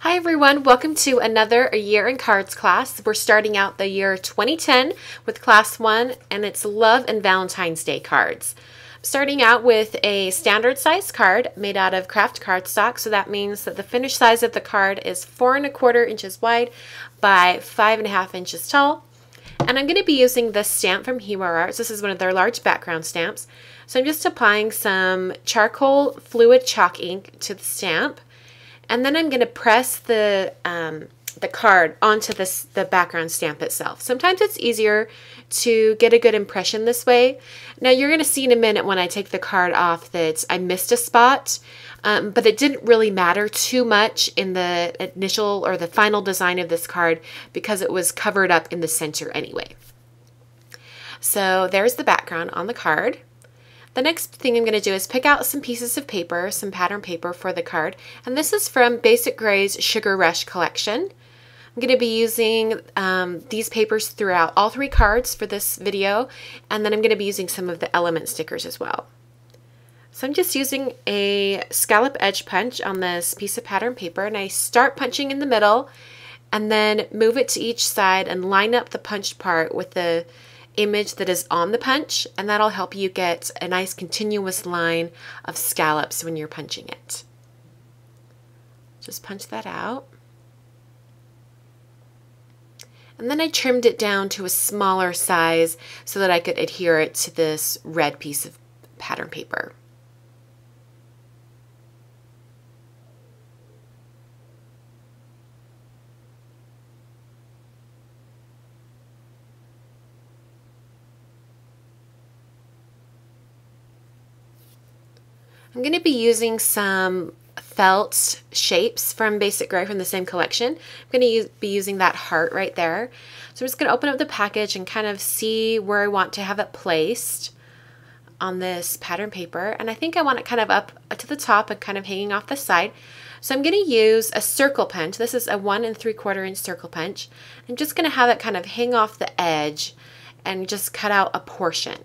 Hi everyone, welcome to another A Year in Cards class. We're starting out the year 2010 with class 1 and it's Love and Valentine's Day cards. I'm starting out with a standard size card made out of craft cardstock, so that means that the finished size of the card is 4¼ inches wide by 5½ inches tall. And I'm going to be using this stamp from Hero Arts. This is one of their large background stamps. So I'm just applying some charcoal fluid chalk ink to the stamp. And then I'm going to press the card onto the background stamp itself. Sometimes it's easier to get a good impression this way. Now you're going to see in a minute when I take the card off that I missed a spot, but it didn't really matter too much in the initial or the final design of this card because it was covered up in the center anyway. So there's the background on the card. The next thing I'm going to do is pick out some pieces of paper, some pattern paper for the card. And this is from Basic Gray's Sugar Rush collection. I'm going to be using these papers throughout all 3 cards for this video. And then I'm going to be using some of the element stickers as well. So I'm just using a scallop edge punch on this piece of pattern paper. And I start punching in the middle and then move it to each side and line up the punched part with the image that is on the punch, and that'll help you get a nice continuous line of scallops when you're punching it. Just punch that out. And then I trimmed it down to a smaller size so that I could adhere it to this red piece of pattern paper. I'm going to be using some felt shapes from Basic Gray from the same collection. I'm going to be using that heart right there. So I'm just going to open up the package and kind of see where I want to have it placed on this pattern paper. And I think I want it kind of up to the top and kind of hanging off the side. So I'm going to use a circle punch. This is a 1¾ inch circle punch. I'm just going to have it kind of hang off the edge and just cut out a portion.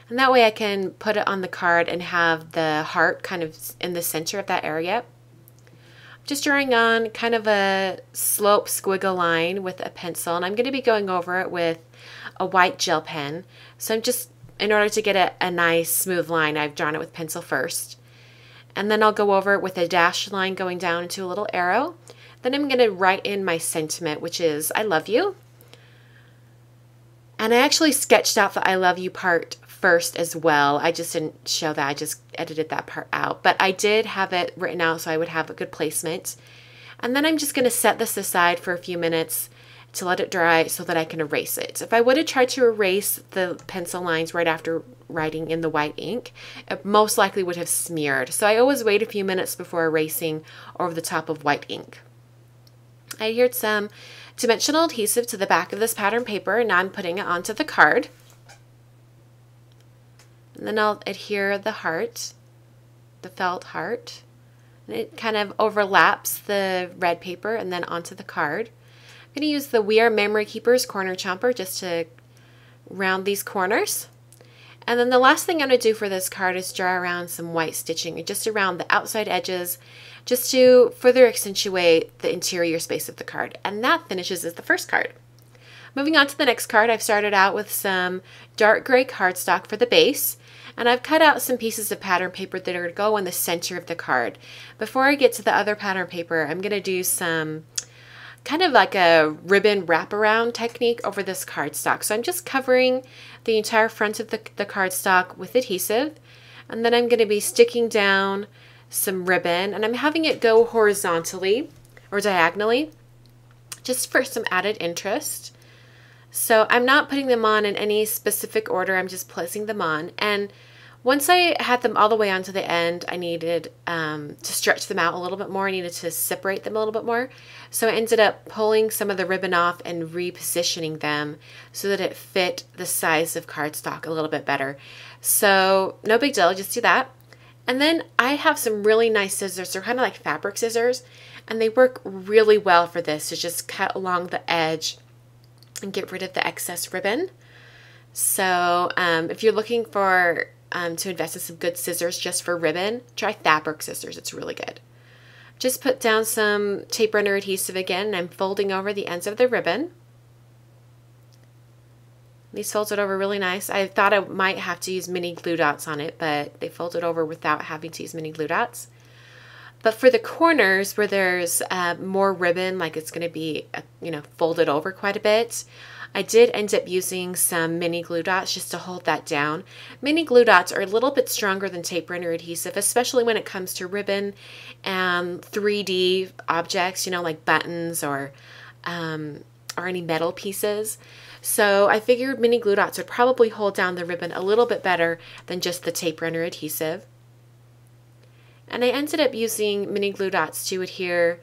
And that way I can put it on the card and have the heart kind of in the center of that area. Just drawing on kind of a slope squiggle line with a pencil, and I'm going to be going over it with a white gel pen. So I'm just, in order to get a nice smooth line, I've drawn it with pencil first. And then I'll go over it with a dashed line going down into a little arrow. Then I'm going to write in my sentiment, which is, I love you. And I actually sketched out the I love you part first as well. I just didn't show that. I just edited that part out. But I did have it written out so I would have a good placement. And then I'm just going to set this aside for a few minutes to let it dry so that I can erase it. If I would have tried to erase the pencil lines right after writing in the white ink, it most likely would have smeared. So I always wait a few minutes before erasing over the top of white ink. I adhered some dimensional adhesive to the back of this pattern paper, and now I'm putting it onto the card. And then I'll adhere the heart, the felt heart. And it kind of overlaps the red paper and then onto the card. I'm going to use the We Are Memory Keepers corner chomper just to round these corners. And then the last thing I'm going to do for this card is draw around some white stitching just around the outside edges, just to further accentuate the interior space of the card. And that finishes as the first card. Moving on to the next card, I've started out with some dark gray cardstock for the base, and I've cut out some pieces of pattern paper that are going to go in the center of the card. Before I get to the other pattern paper, I'm going to do some kind of like a ribbon wraparound technique over this cardstock. So I'm just covering the entire front of the cardstock with adhesive, and then I'm going to be sticking down some ribbon, and I'm having it go horizontally or diagonally just for some added interest. So I'm not putting them on in any specific order, I'm just placing them on. And once I had them all the way onto the end, I needed to stretch them out a little bit more. I needed to separate them a little bit more. So I ended up pulling some of the ribbon off and repositioning them so that it fit the size of cardstock a little bit better. So no big deal, just do that. And then I have some really nice scissors. They're kind of like fabric scissors, and they work really well for this to just cut along the edge and get rid of the excess ribbon. So if you're looking for to invest in some good scissors just for ribbon, try fabric scissors. It's really good. Just put down some tape runner adhesive again, and I'm folding over the ends of the ribbon. These folded over really nice. I thought I might have to use mini glue dots on it, but they folded over without having to use mini glue dots. But for the corners where there's more ribbon, like it's going to be, folded over quite a bit, I did end up using some mini glue dots just to hold that down. Mini glue dots are a little bit stronger than tape runner adhesive, especially when it comes to ribbon and 3D objects, like buttons or any metal pieces. So I figured mini glue dots would probably hold down the ribbon a little bit better than just the tape runner adhesive. And I ended up using mini glue dots to adhere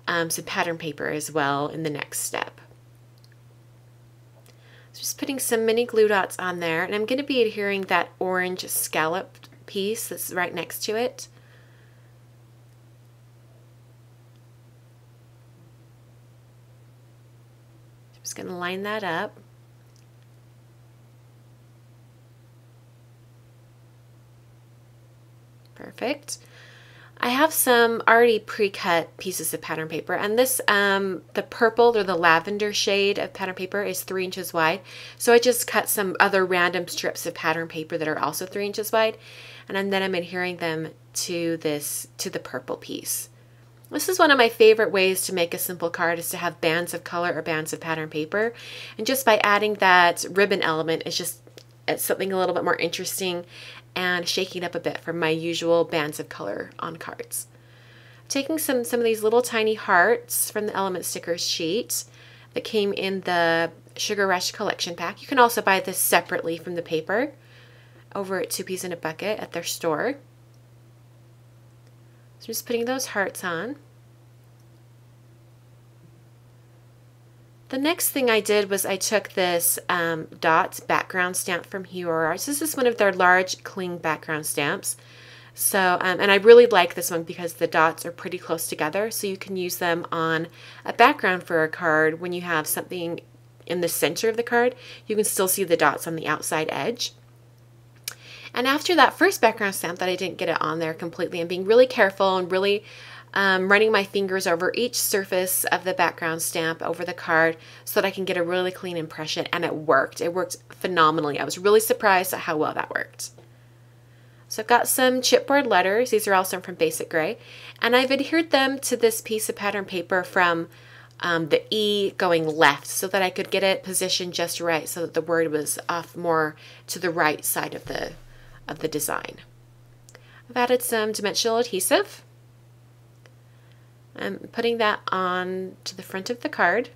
some pattern paper as well in the next step. So just putting some mini glue dots on there, and I'm going to be adhering that orange scalloped piece that's right next to it. Just going to line that up. Perfect. I have some already pre-cut pieces of pattern paper, and this, the purple or the lavender shade of pattern paper is 3 inches wide. So I just cut some other random strips of pattern paper that are also 3 inches wide, and then I'm adhering them to the purple piece. This is one of my favorite ways to make a simple card, is to have bands of color or bands of pattern paper. And just by adding that ribbon element, it's something a little bit more interesting and shaking up a bit from my usual bands of color on cards. Taking some of these little tiny hearts from the Element Stickers sheet that came in the Sugar Rush collection pack. You can also buy this separately from the paper over at 2 Peas in a Bucket at their store. So just putting those hearts on. The next thing I did was I took this Dots background stamp from Hero Arts. This is one of their large cling background stamps. So, and I really like this one because the dots are pretty close together, so you can use them on a background for a card. When you have something in the center of the card, you can still see the dots on the outside edge. And after that first background stamp that I didn't get it on there completely, I'm being really careful and really running my fingers over each surface of the background stamp over the card so that I can get a really clean impression, and it worked. It worked phenomenally. I was really surprised at how well that worked. So I've got some chipboard letters. These are also from Basic Gray, and I've adhered them to this piece of pattern paper from the E going left so that I could get it positioned just right so that the word was off more to the right side of the design. I've added some dimensional adhesive. I'm putting that on to the front of the card.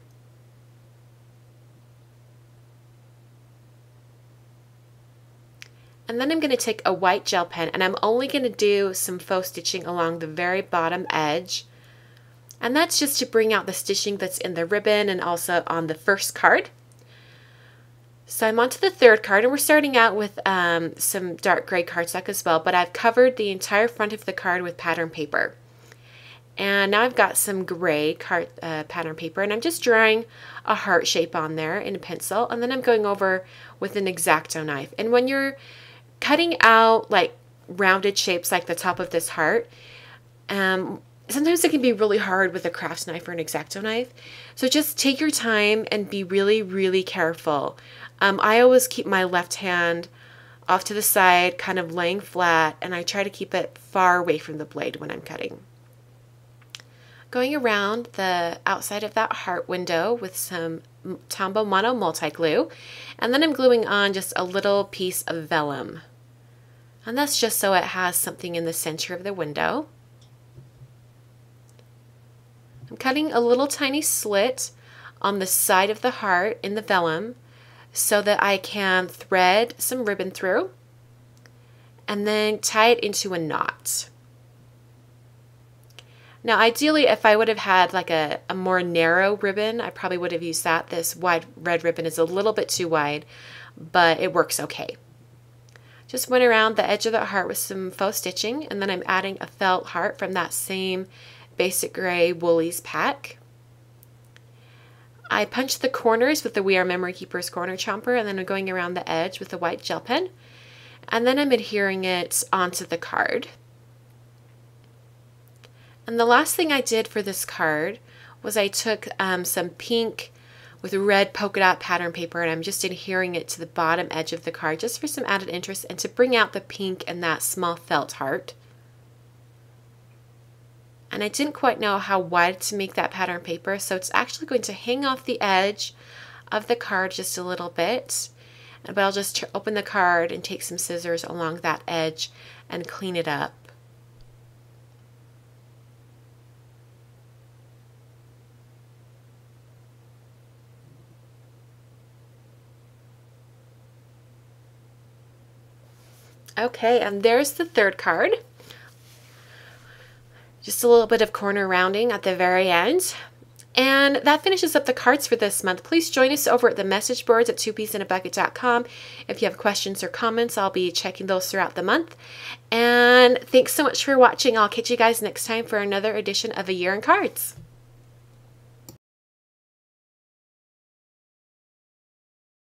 And then I'm going to take a white gel pen, and I'm only going to do some faux stitching along the very bottom edge. And that's just to bring out the stitching that's in the ribbon and also on the first card. So I'm on to the third card, and we're starting out with some dark gray cardstock as well, but I've covered the entire front of the card with pattern paper. And now I've got some gray pattern paper, and I'm just drawing a heart shape on there in a pencil, and then I'm going over with an X-Acto knife. And when you're cutting out like rounded shapes like the top of this heart, sometimes it can be really hard with a crafts knife or an X-Acto knife. So just take your time and be really, really careful. I always keep my left hand off to the side, kind of laying flat, and I try to keep it far away from the blade when I'm cutting. Going around the outside of that heart window with some Tombow Mono multi-glue, and then I'm gluing on just a little piece of vellum. And that's just so it has something in the center of the window. I'm cutting a little tiny slit on the side of the heart in the vellum so that I can thread some ribbon through and then tie it into a knot. Now ideally, if I would have had like a more narrow ribbon, I probably would have used that. This wide red ribbon is a little bit too wide, but it works okay. Just went around the edge of the heart with some faux stitching, and then I'm adding a felt heart from that same Basic Gray Woolies pack. I punched the corners with the We Are Memory Keepers corner chomper, and then I'm going around the edge with a white gel pen, and then I'm adhering it onto the card. And the last thing I did for this card was I took some pink with red polka dot pattern paper, and I'm just adhering it to the bottom edge of the card just for some added interest and to bring out the pink and that small felt heart. And I didn't quite know how wide to make that pattern paper, so it's actually going to hang off the edge of the card just a little bit. But I'll just open the card and take some scissors along that edge and clean it up. Okay, and there's the third card. Just a little bit of corner rounding at the very end. And that finishes up the cards for this month. Please join us over at the message boards at twopeasinabucket.com. If you have questions or comments, I'll be checking those throughout the month. And thanks so much for watching. I'll catch you guys next time for another edition of A Year in Cards.